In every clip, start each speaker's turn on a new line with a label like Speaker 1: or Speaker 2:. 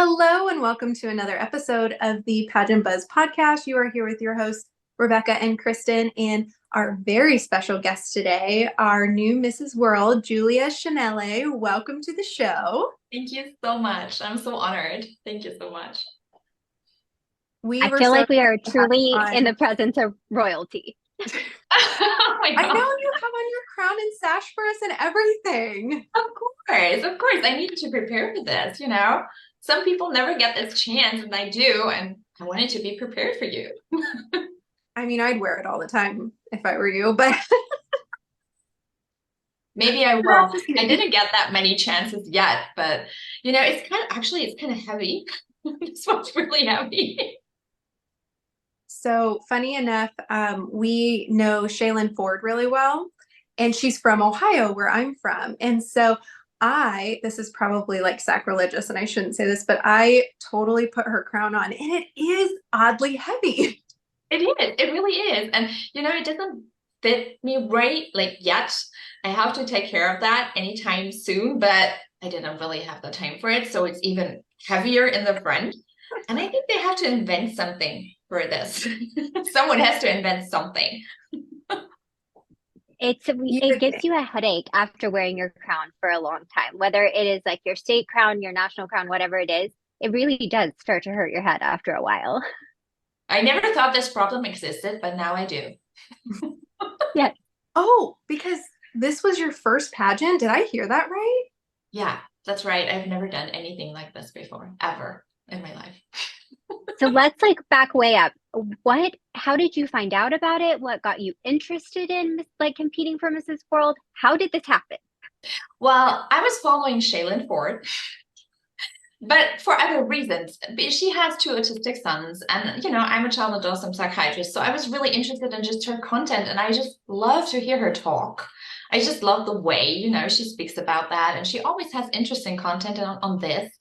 Speaker 1: Hello, and welcome to another episode of the Pageant Buzz podcast. You are here with your hosts, Rebekah and Kristen, and our very special guest today, our new Mrs. World, Julia Schnelle. Welcome to the show.
Speaker 2: Thank you so much. I'm so honored. Thank you so much.
Speaker 1: We
Speaker 3: I
Speaker 1: were
Speaker 3: feel
Speaker 1: so
Speaker 3: like we are
Speaker 1: excited to have you
Speaker 3: truly in
Speaker 1: on.
Speaker 3: the presence of royalty.
Speaker 2: Oh my
Speaker 1: I know
Speaker 2: God.
Speaker 1: you have on your crown and sash for us and everything.
Speaker 2: Of course. I needed to prepare for this, you know. Some people never get this chance, and I do, and I wanted to be prepared for you.
Speaker 1: I mean, I'd wear it all the time if I were you, but
Speaker 2: Maybe I
Speaker 1: we're
Speaker 2: will.
Speaker 1: just
Speaker 2: I
Speaker 1: kidding.
Speaker 2: didn't get that many chances yet, but it's kind of heavy. This one's really heavy.
Speaker 1: So funny enough, we know Shaylin Ford really well, and she's from Ohio, where I'm from. And so this is probably like sacrilegious, and I shouldn't say this, but I totally put her crown on, and it is oddly heavy.
Speaker 2: It is. It really is. And it doesn't fit me right like yet. I have to take care of that anytime soon, but I didn't really have the time for it. So it's even heavier in the front. And I think they have to invent something for this. Someone has to invent something.
Speaker 1: You
Speaker 3: It
Speaker 1: would
Speaker 3: gives
Speaker 1: think.
Speaker 3: you a headache after wearing your crown for a long time, whether it is like your state crown, your national crown, whatever it is. It really does start to hurt your head after a while.
Speaker 2: I never thought this problem existed, but now I do.
Speaker 3: Yeah.
Speaker 1: Oh, because this was your first pageant. Did I hear that right?
Speaker 2: Yeah, that's right. I've never done anything like this before, ever in my life.
Speaker 3: So let's like back way up. How did you find out about it? What got you interested in like competing for Mrs. World? How did this happen?
Speaker 2: Well, I was following Shaylin Ford, but for other reasons. She has two autistic sons, and I'm a child and adolescent psychiatrist, so I was really interested in just her content, and I just love to hear her talk. I just love the way she speaks about that, and she always has interesting content on this.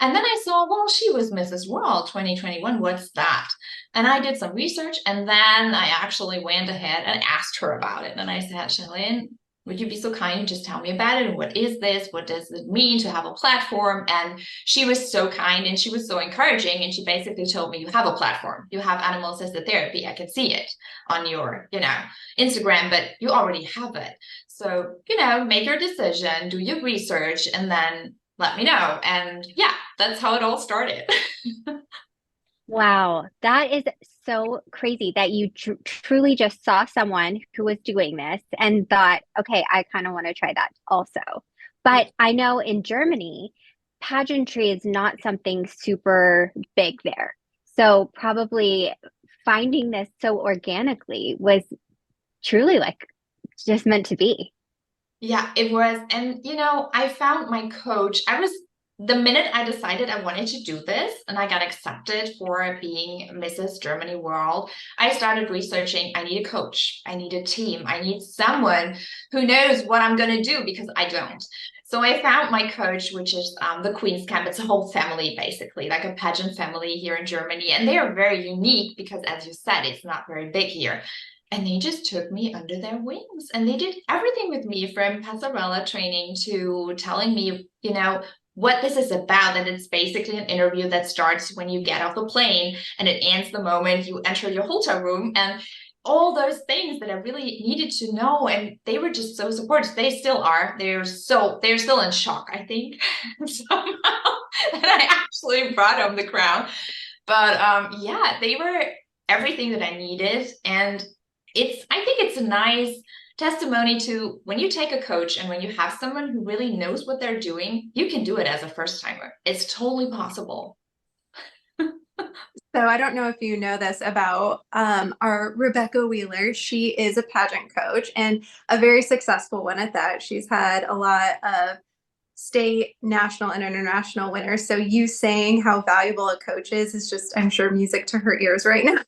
Speaker 2: And then I saw, well, she was Mrs. World 2021. What's that? And I did some research, and then I actually went ahead and asked her about it. And I said, Shalene, would you be so kind and just tell me about it? And what is this? What does it mean to have a platform? And she was so kind and she was so encouraging. And she basically told me, you have a platform. You have animal assisted therapy. I can see it on your, Instagram, but you already have it. So, make your decision, do your research, and then let me know. And yeah, that's how it all started.
Speaker 3: Wow, that is so crazy that you truly just saw someone who was doing this and thought, okay, I kind of want to try that also.
Speaker 2: Yeah.
Speaker 3: But I know in Germany, pageantry is not something super big there. So probably finding this so organically was truly like just meant to be.
Speaker 2: Yeah, it was. And, I found my coach. The minute I decided I wanted to do this and I got accepted for being Mrs. Germany World, I started researching. I need a coach. I need a team. I need someone who knows what I'm going to do because I don't. So I found my coach, which is the Queen's Camp. It's a whole family, basically, like a pageant family here in Germany. And they are very unique because, as you said, it's not very big here. And they just took me under their wings and they did everything with me from passerella training to telling me, what this is about. That it's basically an interview that starts when you get off the plane and it ends the moment you enter your hotel room, and all those things that I really needed to know. And they were just so supportive. They still are. They're still in shock, I think, somehow that I actually brought home the crown. But yeah, they were everything that I needed. And I think it's a nice testimony to when you take a coach and when you have someone who really knows what they're doing, you can do it as a first timer. It's totally possible.
Speaker 1: So I don't know if you know this about our Rebecca Wheeler. She is a pageant coach and a very successful one at that. She's had a lot of state, national, and international winners. So you saying how valuable a coach is just, I'm sure, music to her ears right now.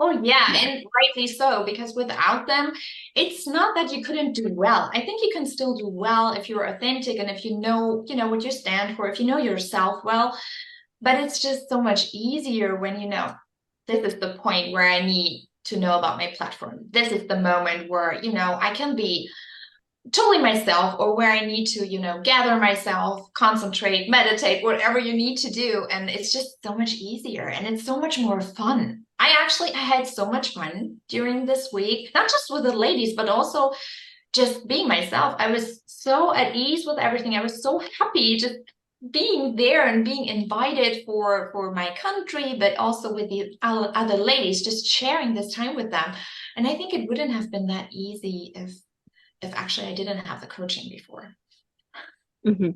Speaker 2: Oh yeah,
Speaker 3: Yeah.
Speaker 2: and rightly so, because without them, it's not that you couldn't do well. I think you can still do well if you're authentic and if what you stand for, if you know yourself well. But it's just so much easier when this is the point where I need to know about my platform. This is the moment where, I can be totally myself, or where I need to, gather myself, concentrate, meditate, whatever you need to do. And it's just so much easier and it's so much more fun. I had so much fun during this week, not just with the ladies, but also just being myself. I was so at ease with everything. I was so happy just being there and being invited for my country, but also with the other ladies, just sharing this time with them. And I think it wouldn't have been that easy if actually I didn't have the coaching before.
Speaker 3: Mhm.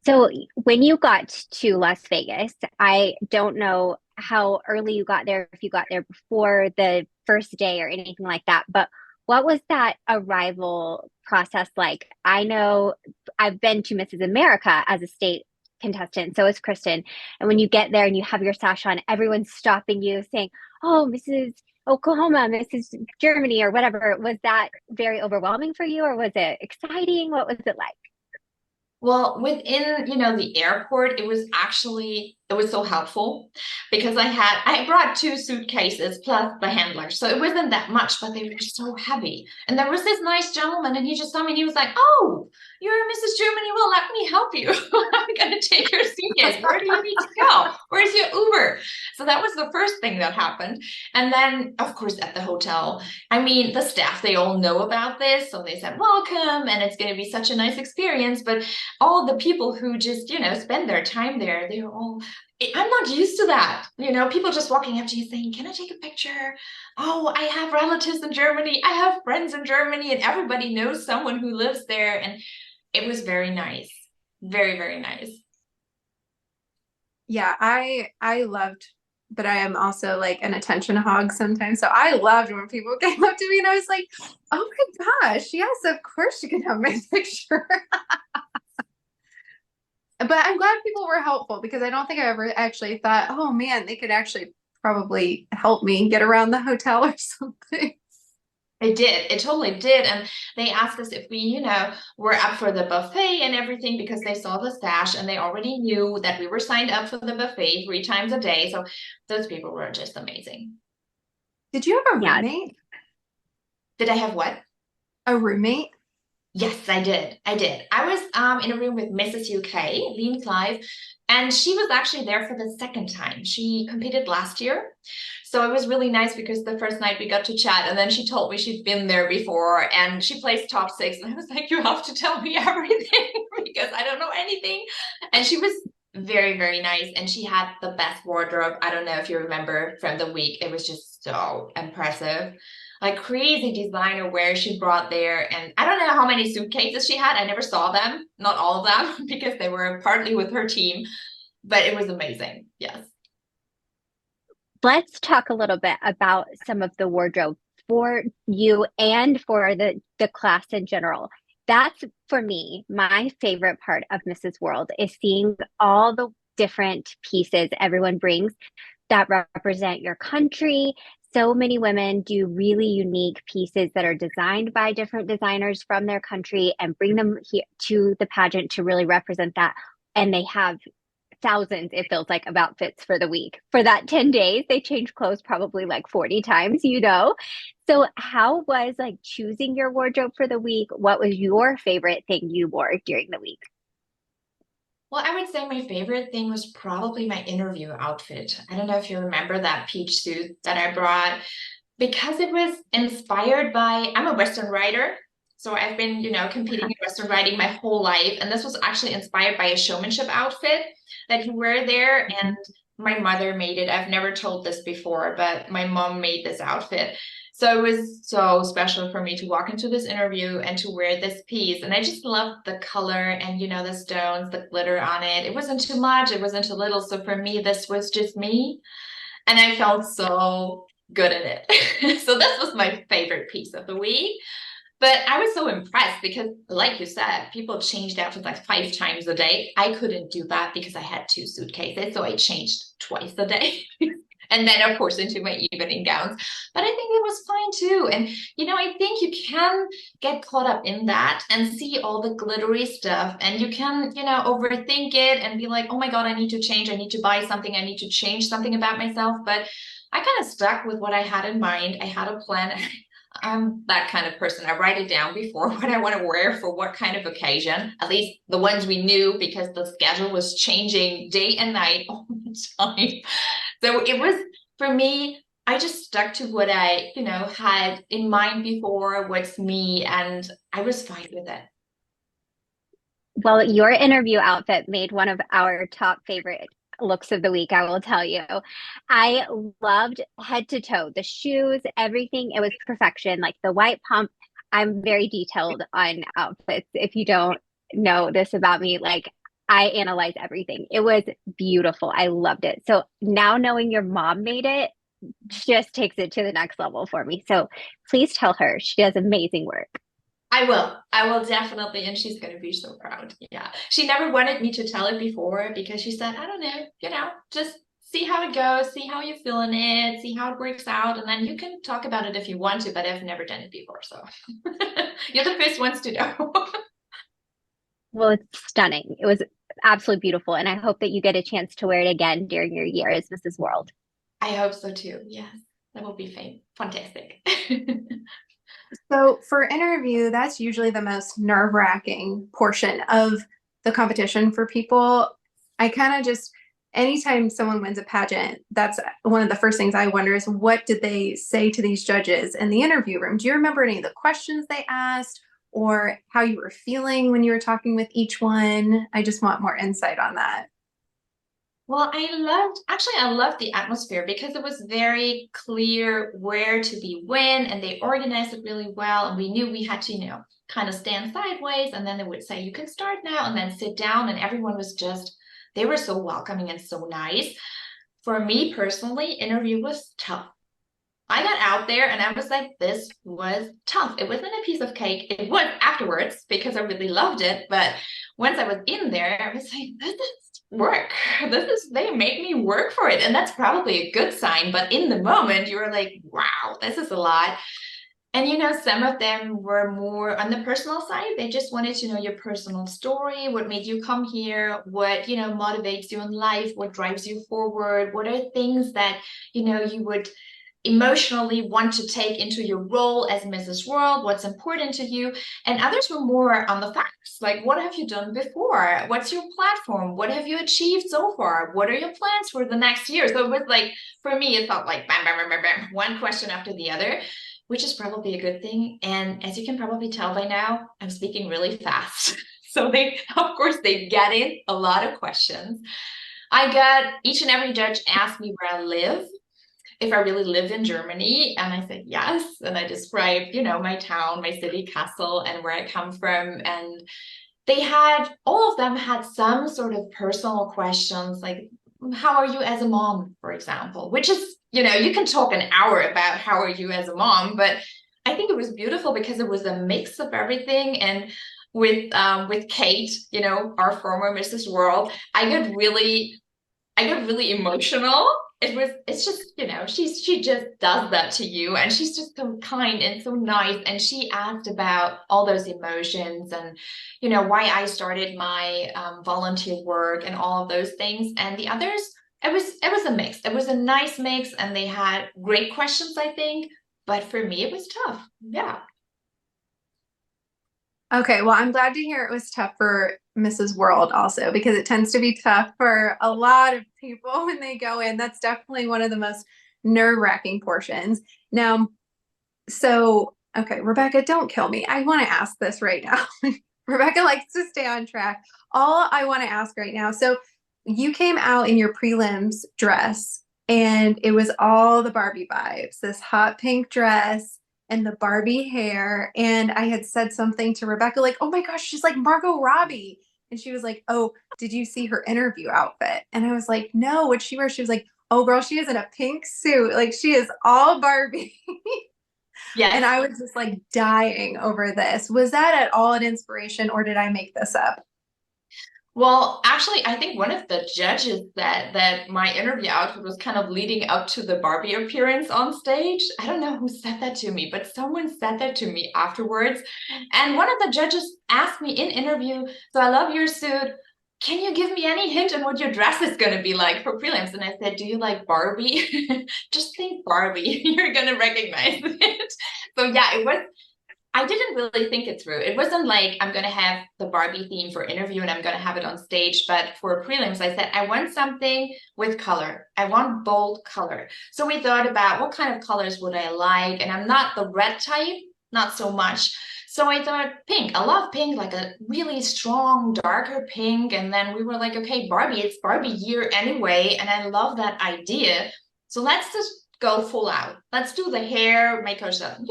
Speaker 3: So when you got to Las Vegas, I don't know how early you got there, if you got there before the first day or anything like that, but what was that arrival process like? I know I've been to Mrs. America as a state contestant, so is Kristen. And when you get there and you have your sash on, everyone's stopping you saying, "Oh, Mrs. Oklahoma, Mrs. Germany," or whatever. Was that very overwhelming for you, or was it exciting? What was it like?
Speaker 2: Well, within, the airport, it was so helpful because I brought two suitcases plus the handler. So it wasn't that much, but they were so heavy. And there was this nice gentleman and he just saw me and he was like, "Oh, you're Mrs. Germany. Well, let me help you. I'm going to take your suitcase. Where do you need to go? Where's your Uber?" So that was the first thing that happened. And then, of course, at the hotel, I mean, the staff, they all know about this. So they said, "Welcome. And it's going to be such a nice experience." But all the people who just, spend their time there, they're all, I'm not used to that. People just walking up to you saying, "Can I take a picture? Oh, I have relatives in Germany. I have friends in Germany." And everybody knows someone who lives there. And it was very nice. Very, very nice.
Speaker 1: Yeah, I loved, but I am also like an attention hog sometimes. So I loved when people came up to me and I was like, "Oh my gosh, yes, of course you can have my picture." But I'm glad people were helpful because I don't think I ever actually thought, "Oh man, they could actually probably help me get around the hotel or something."
Speaker 2: It did. It totally did. And they asked us if we, were up for the buffet and everything because they saw the stash and they already knew that we were signed up for the buffet 3 times a day. So those people were just amazing.
Speaker 1: Did you have a
Speaker 3: Yeah.
Speaker 1: roommate?
Speaker 2: Did I have what?
Speaker 1: A roommate?
Speaker 2: Yes, I did. I did. I was in a room with Mrs. UK, Lean Clive, and she was actually there for the second time. She competed last year. So it was really nice because the first night we got to chat and then she told me she'd been there before and she placed top 6. And I was like, "You have to tell me everything because I don't know anything." And she was very, very nice. And she had the best wardrobe. I don't know if you remember from the week. It was just so impressive, like crazy designer wear she brought there. And I don't know how many suitcases she had. I never saw them, not all of them, because they were partly with her team, but it was amazing. Yes.
Speaker 3: Let's talk a little bit about some of the wardrobe for you and for the class in general. That's for me, my favorite part of Mrs. World is seeing all the different pieces everyone brings that represent your country. So many women do really unique pieces that are designed by different designers from their country and bring them here to the pageant to really represent that. And they have thousands, it feels like, of outfits for the week. For that 10 days, they change clothes probably like 40 times. So how was like choosing your wardrobe for the week? What was your favorite thing you wore during the week?
Speaker 2: Well, I would say my favorite thing was probably my interview outfit. I don't know if you remember that peach suit that I brought because it was inspired by, I'm a Western writer. So I've been, competing in Western writing my whole life. And this was actually inspired by a showmanship outfit that you wear there. And my mother made it. I've never told this before, but my mom made this outfit. So it was so special for me to walk into this interview and to wear this piece. And I just loved the color and, the stones, the glitter on it. It wasn't too much, it wasn't too little. So for me, this was just me. And I felt so good in it. So this was my favorite piece of the week. But I was so impressed because, like you said, people changed outfits like 5 times a day. I couldn't do that because I had 2 suitcases. So I changed twice a day. And then, of course, into my evening gowns. But I think it was fine too. And, I think you can get caught up in that and see all the glittery stuff. And you can, overthink it and be like, "Oh my God, I need to change. I need to buy something. I need to change something about myself." But I kind of stuck with what I had in mind. I had a plan. I'm that kind of person. I write it down before what I want to wear for what kind of occasion, at least the ones we knew, because the schedule was changing day and night all the time. So it was, for me, I just stuck to what I, had in mind before, what's me, and I was fine with it.
Speaker 3: Well, your interview outfit made one of our top favorite looks of the week, I will tell you. I loved head to toe, the shoes, everything. It was perfection. Like the white pump. I'm very detailed on outfits. If you don't know this about me, like I analyze everything. It was beautiful. I loved it. So now knowing your mom made it just takes it to the next level for me. So please tell her she does amazing work.
Speaker 2: I will. I will definitely. And she's going to be so proud. Yeah. She never wanted me to tell it before because she said, I don't know, just see how it goes, see how you're feeling it, see how it works out. And then you can talk about it if you want to, but I've never done it before. So you're the first ones to know.
Speaker 3: Well, it's stunning. It was absolutely beautiful. And I hope that you get a chance to wear it again during your year as Mrs. World.
Speaker 2: I hope so too. Yes. That will be fantastic.
Speaker 1: So for interview, that's usually the most nerve-wracking portion of the competition for people. I kind of just, anytime someone wins a pageant, that's one of the first things I wonder is what did they say to these judges in the interview room? Do you remember any of the questions they asked or how you were feeling when you were talking with each one? I just want more insight on that.
Speaker 2: Well, I loved the atmosphere because it was very clear where to be when, and they organized it really well. And we knew we had to, kind of stand sideways. And then they would say, you can start now, and then sit down. And everyone was they were so welcoming and so nice. For me personally, interview was tough. I got out there and I was like, this was tough. It wasn't a piece of cake. It was afterwards because I really loved it. But once I was in there, I was like, this is work. They make me work for it. And that's probably a good sign. But in the moment, you were like, wow, this is a lot. And, some of them were more on the personal side. They just wanted to know your personal story, what made you come here, what, motivates you in life, what drives you forward, what are things that, you would emotionally want to take into your role as Mrs. World, what's important to you. And others were more on the facts, like what have you done before? What's your platform? What have you achieved so far? What are your plans for the next year? So it was like, for me, it felt like bam, bam, bam, bam, bam, one question after the other, which is probably a good thing. And as you can probably tell by now, I'm speaking really fast. So of course, they get in a lot of questions. Each and every judge asked me where I live, if I really live in Germany. And I said, yes. And I described, my town, my city, Kassel, and where I come from. And all of them had some sort of personal questions, like, how are you as a mom, for example, which is, you can talk an hour about how are you as a mom, but I think it was beautiful because it was a mix of everything. And with Kate, our former Mrs. World, I got really emotional. It's just, she just does that to you. And she's just so kind and so nice. And she asked about all those emotions and, why I started my volunteer work and all of those things. And the others, it was a mix. It was a nice mix. And they had great questions, I think. But for me, it was tough. Yeah.
Speaker 1: Okay, well, I'm glad to hear it was tough for Mrs. World also because it tends to be tough for a lot of people when they go in. That's definitely one of the most nerve-wracking portions. Now, okay, Rebekah, don't kill me. I want to ask this right now. Rebekah likes to stay on track. All I want to ask right now. So you came out in your prelims dress and it was all the Barbie vibes, this hot pink dress and the Barbie hair. And I had said something to Rebekah, like, oh my gosh, she's like Margot Robbie. And she was like, oh, did you see her interview outfit? And I was like, no, what'd she wear? She was like, oh girl, she is in a pink suit. Like she is all Barbie.
Speaker 2: Yes.
Speaker 1: And I was just like dying over this. Was that at all an inspiration or did I make this up?
Speaker 2: Well, actually, I think one of the judges that my interview outfit was kind of leading up to the Barbie appearance on stage. I don't know who said that to me, but someone said that to me afterwards. And one of the judges asked me in interview, so I love your suit. can you give me any hint on what your dress is going to be like for prelims? And I said, do you like Barbie? Just think Barbie. You're going to recognize it. So yeah, it was, I didn't really think it through. It wasn't like I'm going to have the Barbie theme for interview and I'm going to have it on stage. But for prelims, I said, I want something with color. I want bold color. So we thought about what kind of colors would I like? And I'm not the red type, not so much. So I thought pink. I love pink, like a really strong, darker pink. And then we were like, okay, Barbie, it's Barbie year anyway. And I love that idea. So let's just go full out. Let's do the hair, make ourselves,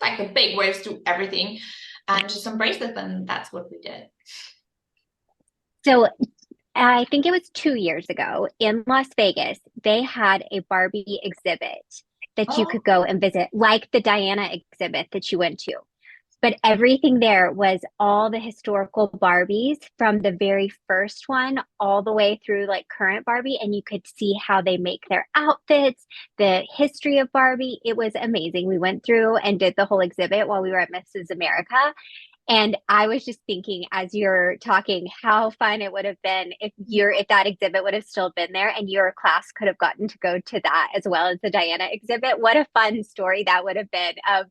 Speaker 2: like the big waves, do everything and just embrace it. And that's what we did.
Speaker 3: So I think it was 2 years ago in Las Vegas, they had a Barbie exhibit that you
Speaker 2: Oh,
Speaker 3: could go and visit, like the Diana exhibit that you went to. But everything there was all the historical Barbies from the very first one all the way through like current Barbie. And you could see how they make their outfits, the history of Barbie. It was amazing. We went through and did the whole exhibit while we were at Mrs. America. And I was just thinking as you're talking how fun it would have been if that exhibit would have still been there and your class could have gotten to go to that as well as the Diana exhibit. What a fun story that would have been of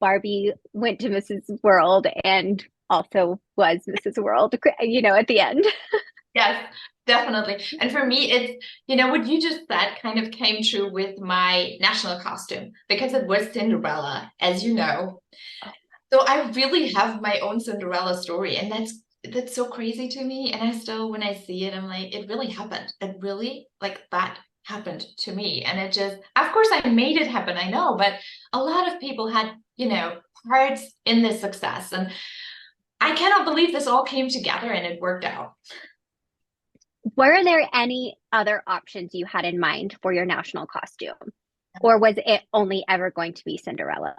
Speaker 3: Barbie went to Mrs. World and also was Mrs. World, at the end.
Speaker 2: yes, definitely. And for me, it's, what you just said kind of came true with my national costume because it was Cinderella, as you know. So I really have my own Cinderella story, and that's so crazy to me. And I still, when I see it, I'm like, it really happened. It really, like, that happened to me. And it just, of course, I made it happen, I know, but a lot of people had, parts in this success. And I cannot believe this all came together and it worked out.
Speaker 3: Were there any other options you had in mind for your national costume? Or was it only ever going to be Cinderella?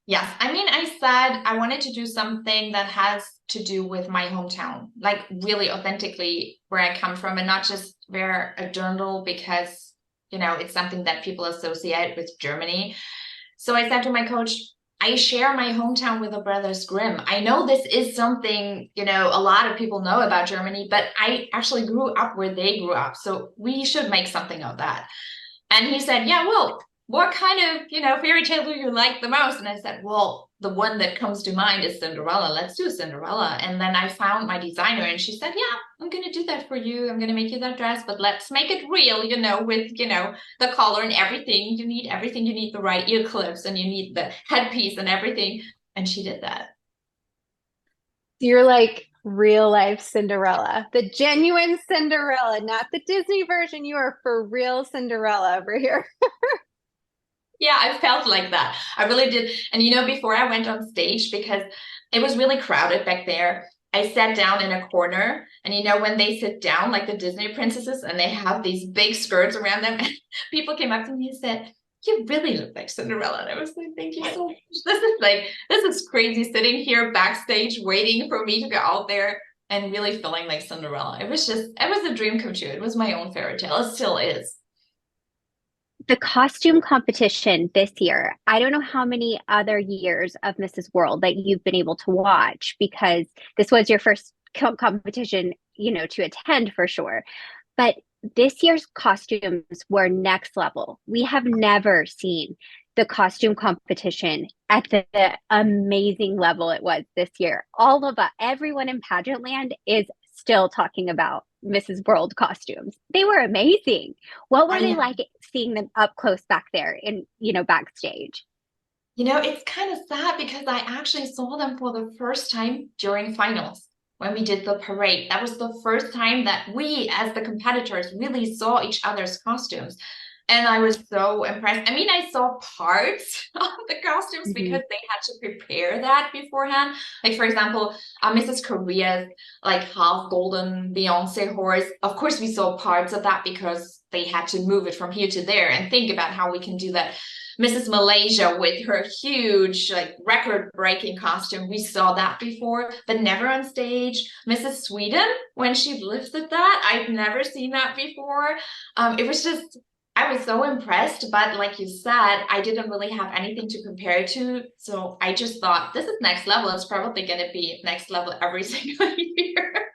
Speaker 2: Yes, I mean, I said I wanted to do something that has to do with my hometown, like really authentically where I come from, and not just wear a dirndl because, it's something that people associate with Germany. So I said to my coach, I share my hometown with the Brothers Grimm. I know this is something, a lot of people know about Germany, but I actually grew up where they grew up. So we should make something of that. And he said, yeah, well, what kind of, fairy tale do you like the most? And I said, well, the one that comes to mind is Cinderella. Let's do Cinderella. And then I found my designer and she said, yeah, I'm going to do that for you. I'm going to make you that dress, but let's make it real, with, the collar and everything. You need everything. You need the right ear clips and you need the headpiece and everything. And she did that.
Speaker 1: You're like real life Cinderella, the genuine Cinderella, not the Disney version. You are for real Cinderella over here.
Speaker 2: Yeah, I felt like that. I really did. And before I went on stage, because it was really crowded back there, I sat down in a corner. And when they sit down, like the Disney princesses, and they have these big skirts around them, and people came up to me and said, you really look like Cinderella. And I was like, thank you so much. This is crazy sitting here backstage waiting for me to go out there and really feeling like Cinderella. It was a dream come true. It was my own fairy tale. It still is.
Speaker 3: The costume competition this year, I don't know how many other years of Mrs. World that you've been able to watch because this was your first competition, to attend for sure. But this year's costumes were next level. We have never seen the costume competition at the amazing level it was this year. Everyone in pageant land is still talking about Mrs. World costumes. They were amazing. What were they like seeing them up close back there in, backstage?
Speaker 2: It's kind of sad because I actually saw them for the first time during finals when we did the parade. That was the first time that we, as the competitors, really saw each other's costumes. And I was so impressed. I mean, I saw parts of the costumes because they had to prepare that beforehand. Like, for example, Mrs. Korea's like half golden Beyonce horse. Of course, we saw parts of that because they had to move it from here to there and think about how we can do that. Mrs. Malaysia with her huge, like record-breaking costume. We saw that before, but never on stage. Mrs. Sweden, when she lifted that, I'd never seen that before. It was just, I was so impressed, but like you said, I didn't really have anything to compare it to. So I just thought, this is next level. It's probably going to be next level every single year.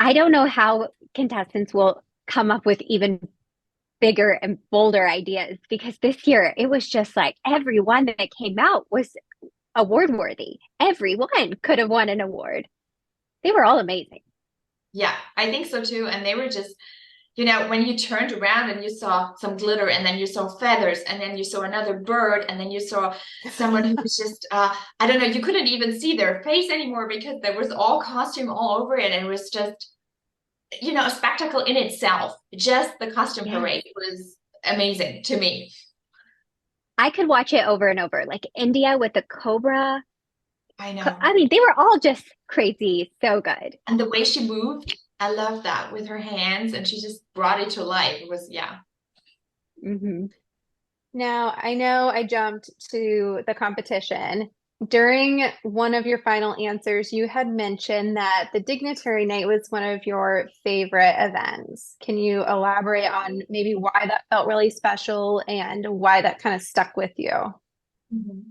Speaker 3: I don't know how contestants will come up with even bigger and bolder ideas because this year it was just like everyone that came out was award worthy. Everyone could have won an award. They were all amazing.
Speaker 2: Yeah, I think so too. And they were just, you know, when you turned around and you saw some glitter and then you saw feathers and then you saw another bird and then you saw someone who was just, I don't know, you couldn't even see their face anymore because there was all costume all over it. And it was just, you know, a spectacle in itself. Just the costume
Speaker 3: Yes.
Speaker 2: parade was amazing to me.
Speaker 3: I could watch it over and over. Like India with the cobra.
Speaker 2: I know.
Speaker 3: I mean, they were all just crazy. So good.
Speaker 2: And the way she moved, I love that with her hands and she just brought it to life. It was, yeah.
Speaker 3: Hmm.
Speaker 1: Now, I know I jumped to the competition. During one of your final answers, you had mentioned that the dignitary night was one of your favorite events. Can you elaborate on maybe why that felt really special and why that kind of stuck with you?
Speaker 2: Mhm.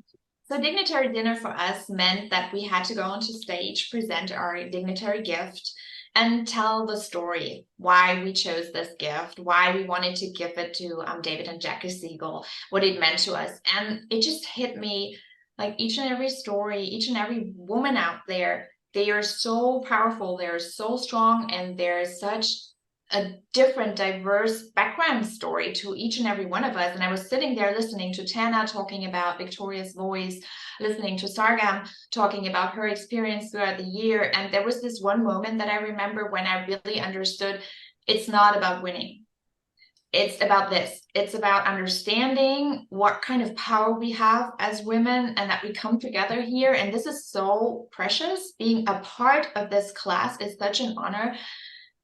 Speaker 2: So dignitary dinner for us meant that we had to go onto stage, present our dignitary gift, and tell the story, why we chose this gift, why we wanted to give it to David and Jackie Siegel, what it meant to us. And it just hit me like each and every story, each and every woman out there, they are so powerful, they're so strong, and there's such a different, diverse background story to each and every one of us. And I was sitting there listening to Tana talking about Victoria's voice, listening to Sargam talking about her experience throughout the year. And there was this one moment that I remember when I really understood it's not about winning. It's about this. It's about understanding what kind of power we have as women and that we come together here. And this is so precious. Being a part of this class is such an honor.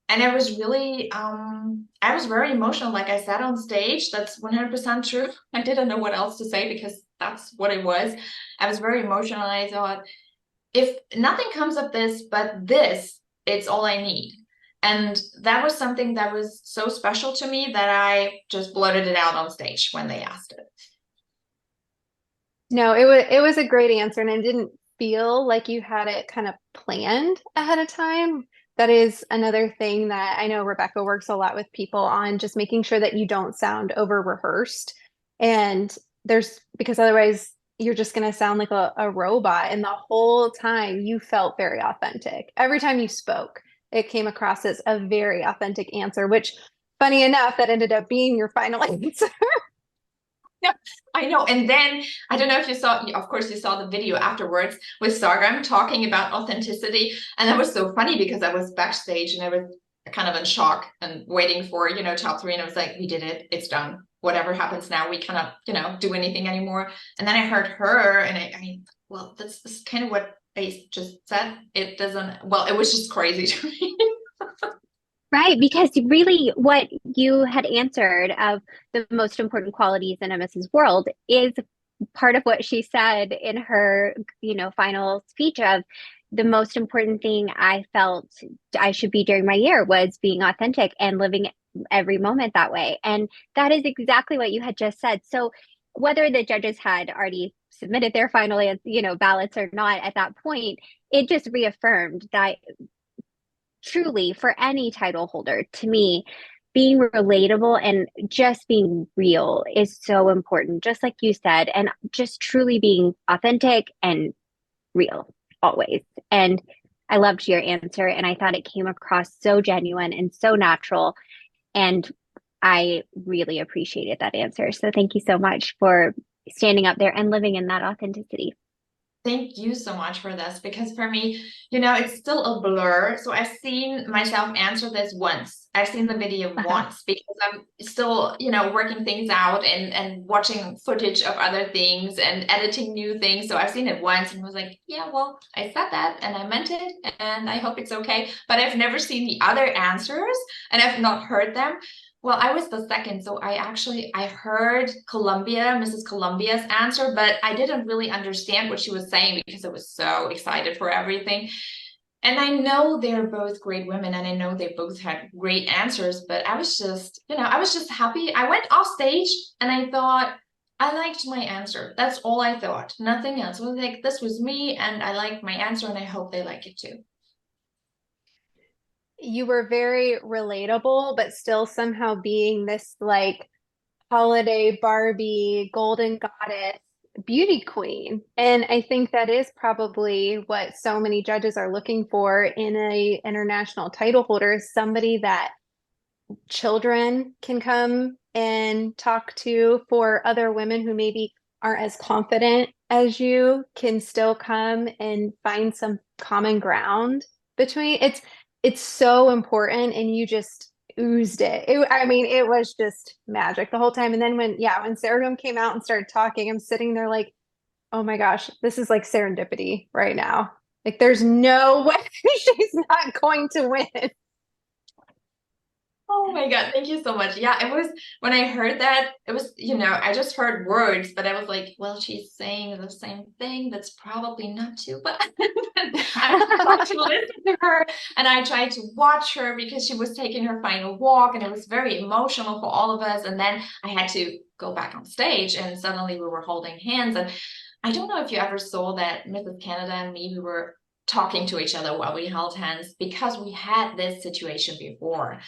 Speaker 2: And I was really, I was very emotional. Like I said on stage, that's 100% true. I didn't know what else to say because that's what it was. I was very emotional. And I thought, if nothing comes of this, but this, it's all I need. And that was something that was so special to me that I just blurted it out on stage when they asked it.
Speaker 1: No, it was a great answer, and it didn't feel like you had it kind of planned ahead of time. That is another thing that I know Rebekah works a lot with people on, just making sure that you don't sound over rehearsed. And because otherwise you're just going to sound like a robot. And the whole time you felt very authentic. Every time you spoke, it came across as a very authentic answer, which funny enough, that ended up being your final answer.
Speaker 2: Yeah, I know. And then I don't know if you saw, of course, you saw the video afterwards with Sargam talking about authenticity. And that was so funny because I was backstage and I was kind of in shock and waiting for, you know, top three. And I was like, we did it. It's done. Whatever happens now, we cannot, you know, do anything anymore. And then I heard her and I mean, well, that's kind of what I just said. It doesn't, well, it was just crazy to me.
Speaker 3: Right, because really what you had answered of the most important qualities in a Mrs. World is part of what she said in her, final speech of the most important thing I felt I should be during my year was being authentic and living every moment that way. And that is exactly what you had just said. So whether the judges had already submitted their final, ballots or not at that point, it just reaffirmed that truly for any title holder, to me, being relatable and just being real is so important, just like you said, and just truly being authentic and real always. And I loved your answer, and I thought it came across so genuine and so natural. And I really appreciated that answer. So thank you so much for standing up there and living in that authenticity.
Speaker 2: Thank you so much for this because for me, you know, it's still a blur. So I've seen myself answer this once. I've seen the video
Speaker 3: Uh-huh.
Speaker 2: once because I'm still, you know, working things out and watching footage of other things and editing new things. So I've seen it once and was like, yeah, well, I said that and I meant it and I hope it's okay. But I've never seen the other answers and I've not heard them. Well, I was the second, so I heard Columbia, Mrs. Columbia's answer, but I didn't really understand what she was saying because I was so excited for everything. And I know they're both great women and I know they both had great answers, but I was just, you know, I was just happy. I went off stage and I thought, I liked my answer. That's all I thought, nothing else. I was like, this was me and I liked my answer and I hope they like it too.
Speaker 1: you were very relatable, but still somehow being this like holiday Barbie golden goddess beauty queen. And I think that is probably what so many judges are looking for in a international title holder, is somebody that children can come and talk to, for other women who maybe aren't as confident as you can still come and find some common ground between. It's so important, and you just oozed it. I mean, it was just magic the whole time. And then when Sarah came out and started talking, I'm sitting there like, oh my gosh, this is like serendipity right now. Like there's no way she's not going to win.
Speaker 2: Oh my God, thank you so much. Yeah, it was when I heard that, it was, I just heard words, but I was like, well, she's saying the same thing. That's probably not too bad. I tried to listen to her and I tried to watch her because she was taking her final walk and it was very emotional for all of us. And then I had to go back on stage and suddenly we were holding hands. And I don't know if you ever saw that Mrs. Canada and me, we were talking to each other while we held hands because we had this situation before.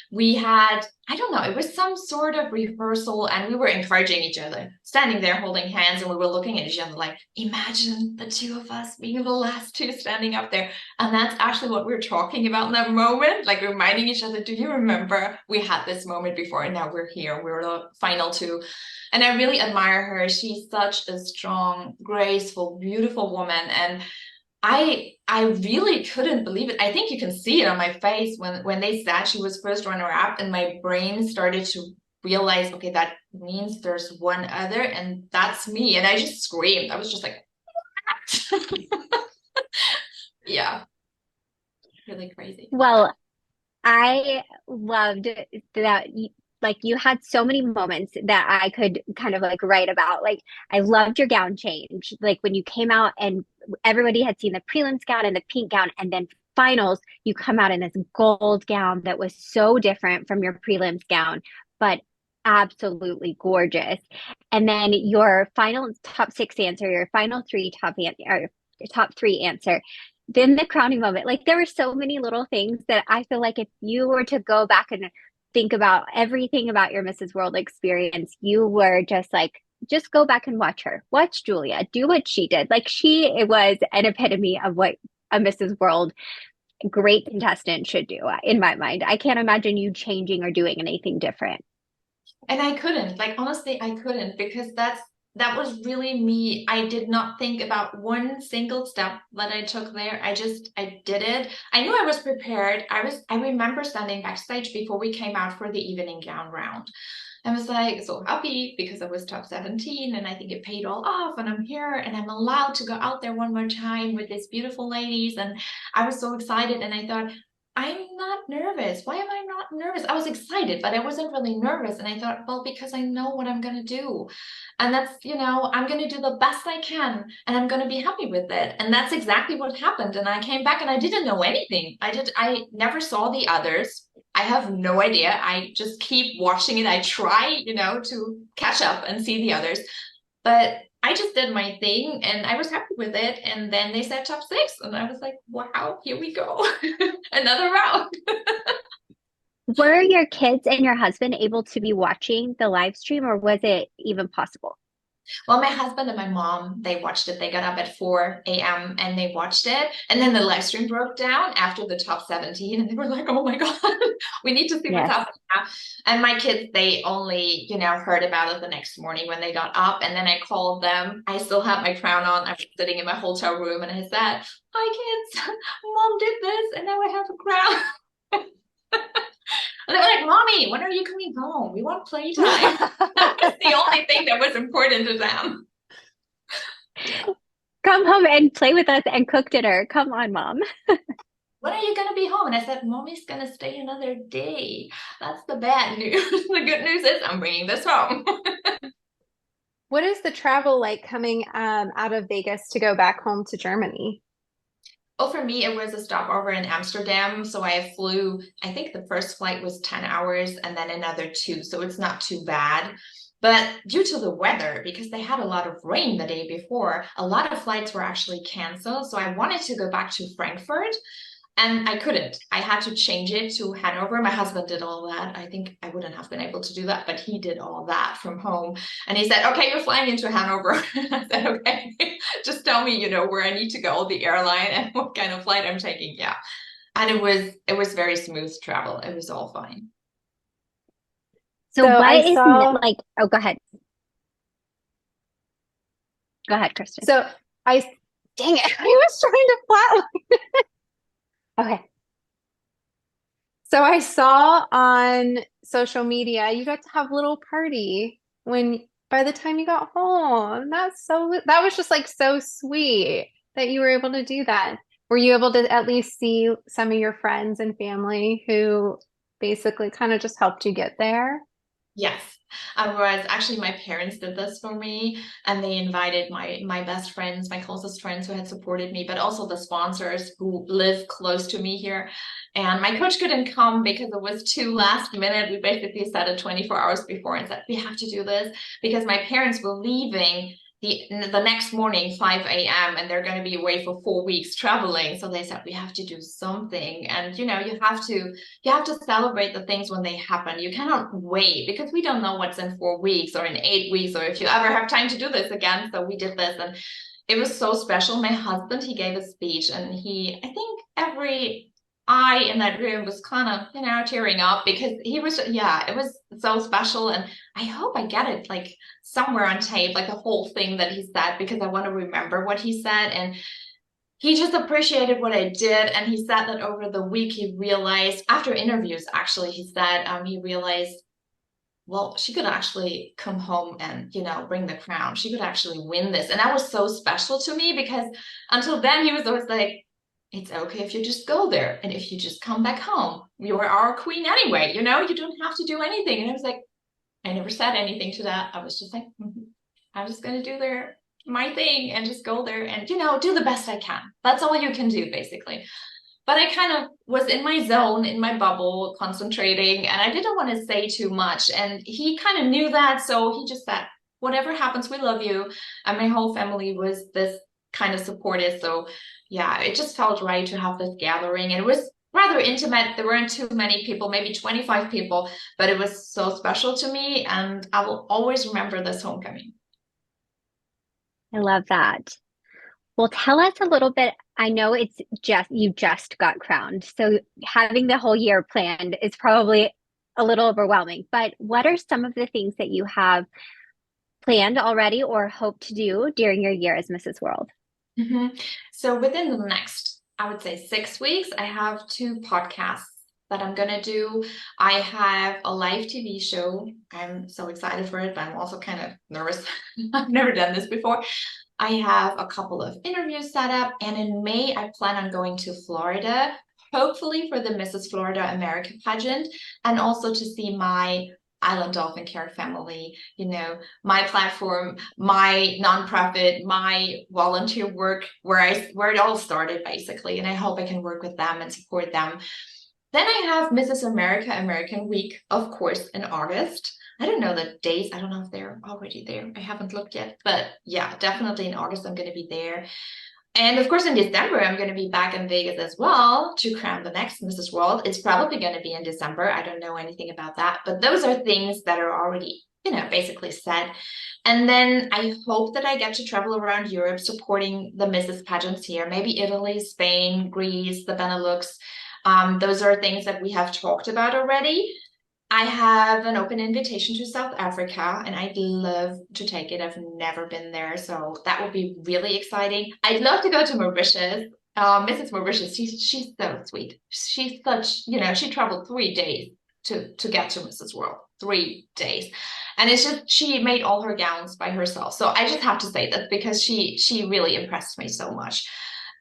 Speaker 2: We had, I don't know, it was some sort of rehearsal and we were encouraging each other, standing there holding hands, and we were looking at each other like, imagine the two of us being the last two standing up there. And that's actually what we were talking about in that moment, like reminding each other, do you remember we had this moment before and now we're here, we're the final two. And I really admire her. She's such a strong, graceful, beautiful woman. And I really couldn't believe it. I think you can see it on my face when they said she was first runner-up, and my brain started to realize, okay, that means there's one other, and that's me. And I just screamed. I was just like, yeah, really crazy.
Speaker 3: Well, I loved that like you had so many moments that I could kind of like write about. Like I loved your gown change. Like when you came out and everybody had seen the prelims gown and the pink gown, and then finals, you come out in this gold gown that was so different from your prelims gown, but absolutely gorgeous. And then your final top six answer, your final three or top three answer, then the crowning moment. Like there were so many little things that I feel like if you were to go back and think about everything about your Mrs. World experience, you were just like, just go back and watch her. Watch Julia do what she did. Like it was an epitome of what a Mrs. World great contestant should do in my mind. I can't imagine you changing or doing anything different.
Speaker 2: And I couldn't, like, honestly, I couldn't, because that was really me. I did not think about one single step that I took there. I did it. I knew I was prepared. I remember standing backstage before we came out for the evening gown round. I was like so happy because I was top 17 and I think it paid all off and I'm here and I'm allowed to go out there one more time with these beautiful ladies. And I was so excited and I thought, I'm not nervous. Why am I not nervous? I was excited, but I wasn't really nervous. And I thought, well, because I know what I'm going to do. And that's, I'm going to do the best I can and I'm going to be happy with it. And that's exactly what happened. And I came back and I didn't know anything. I never saw the others. I have no idea. I just keep watching it. I try, to catch up and see the others. But I just did my thing and I was happy with it. And then they said top six. And I was like, wow, here we go. Another round.
Speaker 3: Were your kids and your husband able to be watching the live stream, or was it even possible?
Speaker 2: Well, my husband and my mom, they watched it. They got up at 4 a.m. and they watched it. And then the live stream broke down after the top 17. And they were like, oh my God, we need to see what's happening now. And my kids, they only, heard about it the next morning when they got up. And then I called them. I still had my crown on. I was sitting in my hotel room and I said, hi kids, mom did this and now I have a crown. And they were like, Mommy, when are you coming home? We want playtime. That was the only thing that was important to them.
Speaker 3: Come home and play with us and cook dinner. Come on, Mom.
Speaker 2: When are you going to be home? And I said, Mommy's going to stay another day. That's the bad news. The good news is I'm bringing this home.
Speaker 1: What is the travel like coming out of Vegas to go back home to Germany?
Speaker 2: Oh, for me, it was a stopover in Amsterdam. So I flew, I think the first flight was 10 hours and then another 2. So it's not too bad. But due to the weather, because they had a lot of rain the day before, a lot of flights were actually canceled. So I wanted to go back to Frankfurt. And I couldn't. I had to change it to Hanover. My husband did all that. I think I wouldn't have been able to do that, but he did all that from home. And he said, okay, you're flying into Hanover. I said, okay, just tell me, where I need to go, the airline and what kind of flight I'm taking. Yeah. And it was very smooth travel. It was all fine.
Speaker 3: So
Speaker 1: So I
Speaker 3: what is
Speaker 1: saw,
Speaker 3: like, oh, go ahead. Go ahead, Kristen.
Speaker 1: so I, dang it, I was trying to flat. Okay. So I saw on social media you got to have a little party when by the time you got home. That was just like so sweet that you were able to do that. Were you able to at least see some of your friends and family who basically kind of just helped you get there?
Speaker 2: Yes. Whereas actually my parents did this for me, and they invited my best friends, my closest friends who had supported me, but also the sponsors who live close to me here. And my coach couldn't come because it was too last minute. We basically set it 24 hours before and said, we have to do this because my parents were leaving the next morning, 5 a.m., and they're going to be away for 4 weeks traveling. So they said, we have to do something. And, you have to celebrate the things when they happen. You cannot wait because we don't know what's in 4 weeks or in 8 weeks or if you ever have time to do this again. So we did this, and it was so special. My husband, he gave a speech, and I think every eye in that room was kind of, tearing up because it was so special. And I hope I get it like somewhere on tape, like the whole thing that he said, because I want to remember what he said. And he just appreciated what I did. And he said that over the week, he realized, after interviews, actually, he said he realized, well, she could actually come home and, bring the crown. She could actually win this. And that was so special to me because until then, he was always like, it's okay if you just go there. And if you just come back home, you're our queen anyway. You don't have to do anything. And I was like, I never said anything to that. I was just like, I'm just going to do my thing and just go there and, do the best I can. That's all you can do, basically. But I kind of was in my zone, in my bubble, concentrating, and I didn't want to say too much. And he kind of knew that. So he just said, whatever happens, we love you. And my whole family was this kind of supportive. So yeah, it just felt right to have this gathering. And it was rather intimate. There weren't too many people, maybe 25 people, but it was so special to me. And I will always remember this homecoming.
Speaker 3: I love that. Well, tell us a little bit. I know you just got crowned, so having the whole year planned is probably a little overwhelming. But what are some of the things that you have planned already or hope to do during your year as Mrs. World?
Speaker 2: So within the next, I would say 6 weeks, I have 2 podcasts that I'm gonna do. I have a live TV show. I'm so excited for it, but I'm also kind of nervous. I've never done this before. I have a couple of interviews set up, and in May, I plan on going to Florida, hopefully for the Mrs. Florida America pageant, and also to see my Island Dolphin Care family, my platform, my nonprofit, my volunteer work, where it all started, basically. And I hope I can work with them and support them. Then I have Mrs. America American Week, of course, in August. I don't know the dates. I don't know if they're already there. I haven't looked yet. But yeah, definitely in August, I'm going to be there. And of course, in December, I'm going to be back in Vegas as well to crown the next Mrs. World. It's probably going to be in December. I don't know anything about that. But those are things that are already, basically set. And then I hope that I get to travel around Europe supporting the Mrs. pageants here. Maybe Italy, Spain, Greece, the Benelux. Those are things that we have talked about already. I have an open invitation to South Africa, and I'd love to take it. I've never been there, so that would be really exciting. I'd love to go to Mauritius. Mrs. Mauritius, she's so sweet. She's such, she traveled 3 days to get to Mrs. World. 3 days. And it's just, she made all her gowns by herself. So I just have to say that because she really impressed me so much.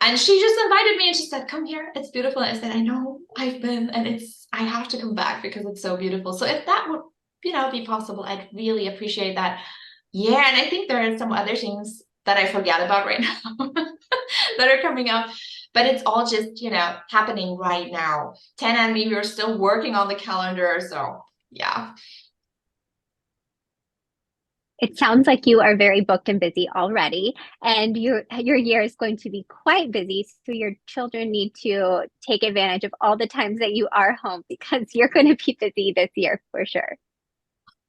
Speaker 2: And she just invited me and she said, come here, it's beautiful. And I said, I know, I've been, and I have to come back because it's so beautiful. So if that would, be possible, I'd really appreciate that. Yeah, and I think there are some other things that I forget about right now that are coming up. But it's all just, happening right now. Tana and me, we're still working on the calendar. So yeah.
Speaker 3: It sounds like you are very booked and busy already, and your year is going to be quite busy. So your children need to take advantage of all the times that you are home because you're going to be busy this year for sure.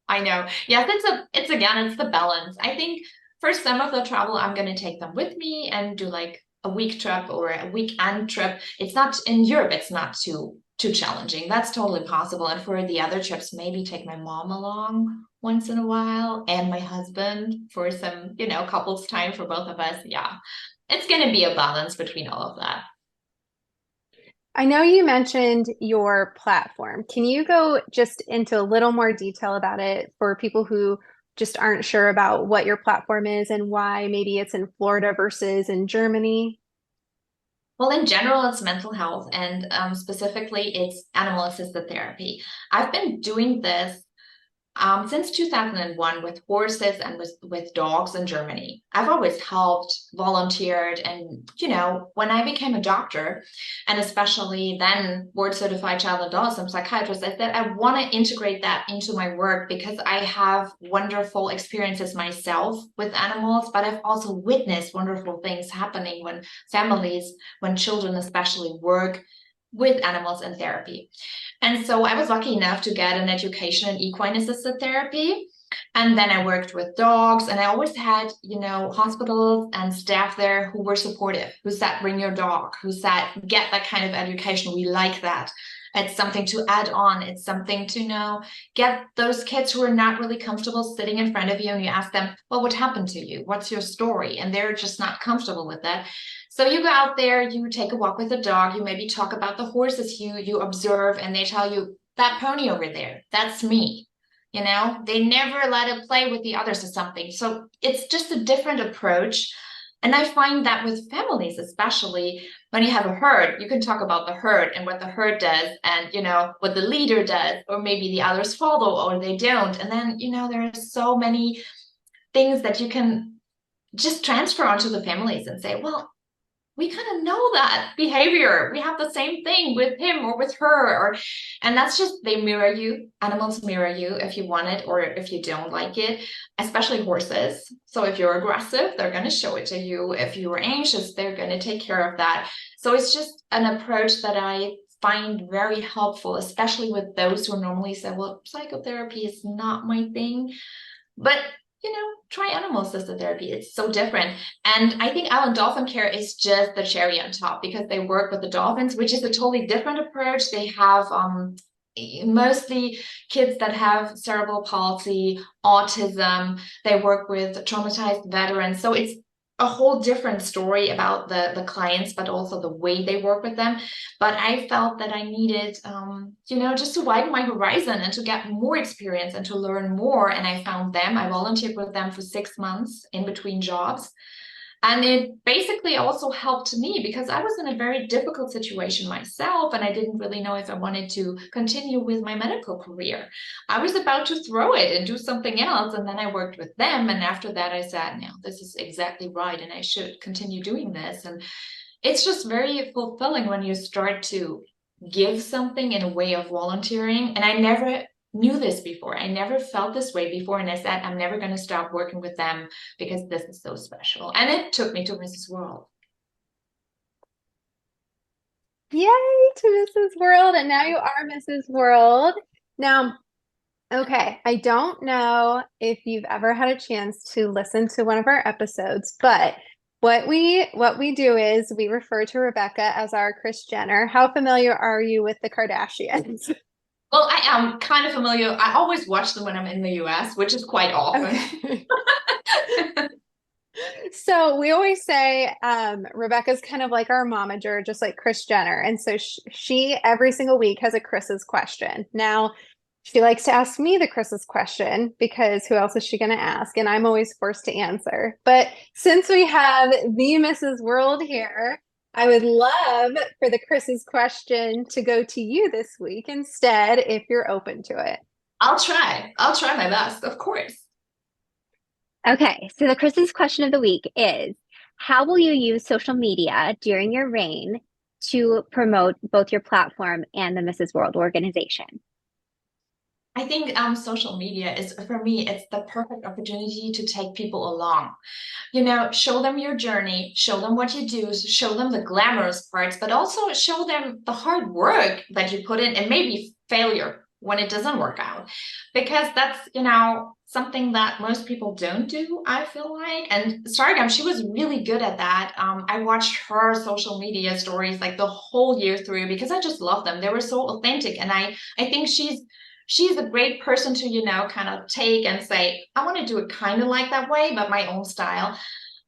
Speaker 2: I know. Yes, it's again, it's the balance. I think for some of the travel, I'm gonna take them with me and do like a week trip or a weekend trip. It's not in Europe, it's not too challenging. That's totally possible. And for the other trips, maybe take my mom along once in a while and my husband for some, couples time for both of us. Yeah. It's gonna be a balance between all of that.
Speaker 1: I know you mentioned your platform. Can you go just into a little more detail about it for people who just aren't sure about what your platform is and why maybe it's in Florida versus in Germany?
Speaker 2: Well, in general, it's mental health, and specifically, it's animal assisted therapy. I've been doing this since 2001 with horses and with dogs in Germany. I've always helped, volunteered, and when I became a doctor, and especially then board certified child and adolescent psychiatrist, I said I want to integrate that into my work because I have wonderful experiences myself with animals, but I've also witnessed wonderful things happening when families, when children especially work with animals in therapy. And so I was lucky enough to get an education in equine assisted therapy. And then I worked with dogs, and I always had, hospitals and staff there who were supportive, who said, bring your dog, who said, get that kind of education. We like that. It's something to add on. It's something to get those kids who are not really comfortable sitting in front of you and you ask them, well, what happened to you? What's your story? And they're just not comfortable with that. So you go out there, you take a walk with a dog, you maybe talk about the horses you observe, and they tell you that pony over there, that's me. They never let it play with the others or something. So it's just a different approach. And I find that with families, especially when you have a herd, you can talk about the herd and what the herd does and, what the leader does, or maybe the others follow or they don't. And then, there are so many things that you can just transfer onto the families and say, well, we kind of know that behavior. We have the same thing with him or with her, and that's just they mirror you. Animals mirror you if you want it or if you don't like it, especially horses. So if you're aggressive, they're going to show it to you. If you are anxious, they're going to take care of that. So it's just an approach that I find very helpful, especially with those who normally say, well, psychotherapy is not my thing. But try animal assisted therapy. It's so different. And I think Island Dolphin Care is just the cherry on top because they work with the dolphins, which is a totally different approach. They have mostly kids that have cerebral palsy, autism. They work with traumatized veterans. So it's a whole different story about the clients, but also the way they work with them. But I felt that I needed, just to widen my horizon and to get more experience and to learn more. And I found them. I volunteered with them for 6 months in between jobs. And it basically also helped me because I was in a very difficult situation myself, and I didn't really know if I wanted to continue with my medical career. I was about to throw it and do something else, and then I worked with them. And after that, I said, no, this is exactly right, and I should continue doing this. And it's just very fulfilling when you start to give something in a way of volunteering. And I never knew this before. I never felt this way before. And I said, I'm never going to stop working with them because this is so special. And it took me to Mrs. World.
Speaker 1: Yay to Mrs. World. And now you are Mrs. World. Now, okay, I don't know if you've ever had a chance to listen to one of our episodes, but what we do is we refer to Rebekah as our Kris Jenner. How familiar are you with the Kardashians?
Speaker 2: Well, I am kind of familiar. I always watch them when I'm in the US, which is quite often.
Speaker 1: Okay. So we always say Rebekah's kind of like our momager, just like Kris Jenner. And so she every single week has a Chris's question. Now, she likes to ask me the Chris's question because who else is she going to ask? And I'm always forced to answer. But since we have the Mrs. World here, I would love for the Chris's question to go to you this week instead, if you're open to it.
Speaker 2: I'll try. I'll try my best, of course.
Speaker 3: Okay, so the Chris's question of the week is, how will you use social media during your reign to promote both your platform and the Mrs. World organization?
Speaker 2: I think social media is, for me, it's the perfect opportunity to take people along. Show them your journey, show them what you do, show them the glamorous parts, but also show them the hard work that you put in and maybe failure when it doesn't work out. Because that's, something that most people don't do, I feel like. And Stargum, she was really good at that. I watched her social media stories like the whole year through because I just love them. They were so authentic. And I think she's a great person to, kind of take and say, I want to do it kind of like that way, but my own style.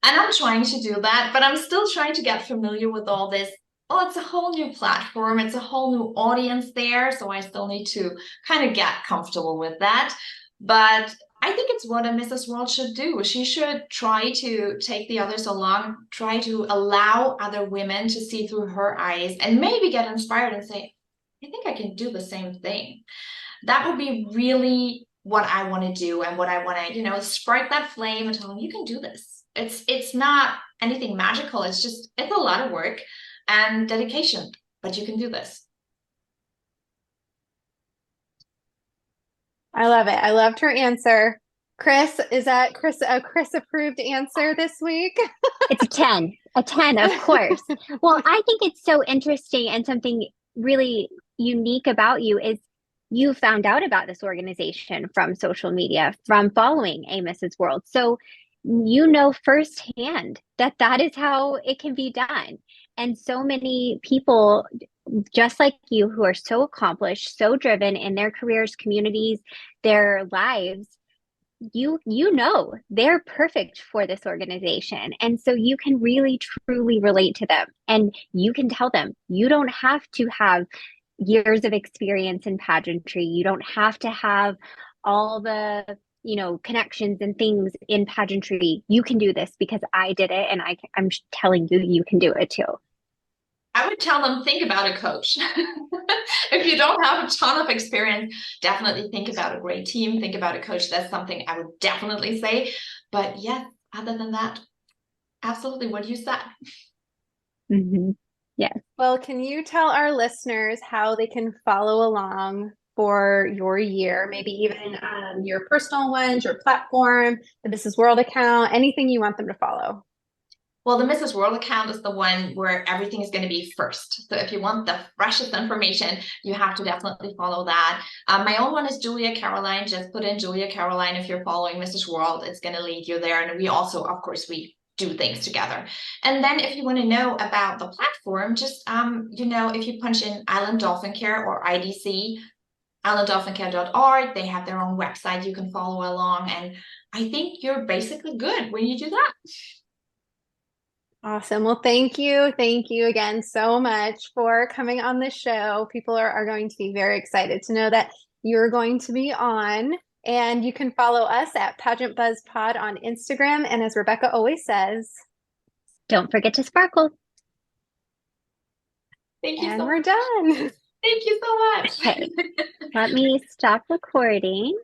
Speaker 2: And I'm trying to do that, but I'm still trying to get familiar with all this. Oh, it's a whole new platform. It's a whole new audience there. So I still need to kind of get comfortable with that. But I think it's what a Mrs. World should do. She should try to take the others along, try to allow other women to see through her eyes and maybe get inspired and say, I think I can do the same thing. That would be really what I want to do and what I want to, spark that flame and tell them, you can do this. It's not anything magical. It's a lot of work and dedication, but you can do this.
Speaker 1: I love it. I loved her answer. Chris, is that a Chris approved answer this week?
Speaker 3: It's a 10, of course. Well, I think it's so interesting, and something really unique about you is you found out about this organization from social media, from following a Mrs. World. So you know firsthand that that is how it can be done. And so many people just like you who are so accomplished, so driven in their careers, communities, their lives, you know they're perfect for this organization. And so you can really truly relate to them, and you can tell them you don't have to have years of experience in pageantry. You don't have to have all the, connections and things in pageantry. You can do this because I did it, and I'm telling you, you can do it too.
Speaker 2: I would tell them, think about a coach. If you don't have a ton of experience, definitely think about a great team, think about a coach. That's something I would definitely say. But yes, other than that, absolutely what you said.
Speaker 3: Mm-hmm. Yes.
Speaker 1: Well, can you tell our listeners how they can follow along for your year? Maybe even your personal ones, your platform, the Mrs. World account, anything you want them to follow.
Speaker 2: Well, the Mrs. World account is the one where everything is going to be first. So if you want the freshest information, you have to definitely follow that. My own one is Julia Caroline. Just put in Julia Caroline if you're following Mrs. World. It's going to lead you there. And we also, of course, we do things together. And then if you want to know about the platform, just, if you punch in Island Dolphin Care or IDC, islanddolphincare.org, they have their own website you can follow along. And I think you're basically good when you do that.
Speaker 1: Awesome. Well, thank you. Thank you again so much for coming on the show. People are going to be very excited to know that you're going to be on. And you can follow us at Pageant Buzz Pod on Instagram. And as Rebekah always says,
Speaker 3: don't forget to sparkle.
Speaker 2: Thank you
Speaker 1: and
Speaker 2: so
Speaker 1: we're
Speaker 2: much.
Speaker 1: done.
Speaker 2: Thank you so much.
Speaker 3: Okay, let me stop recording.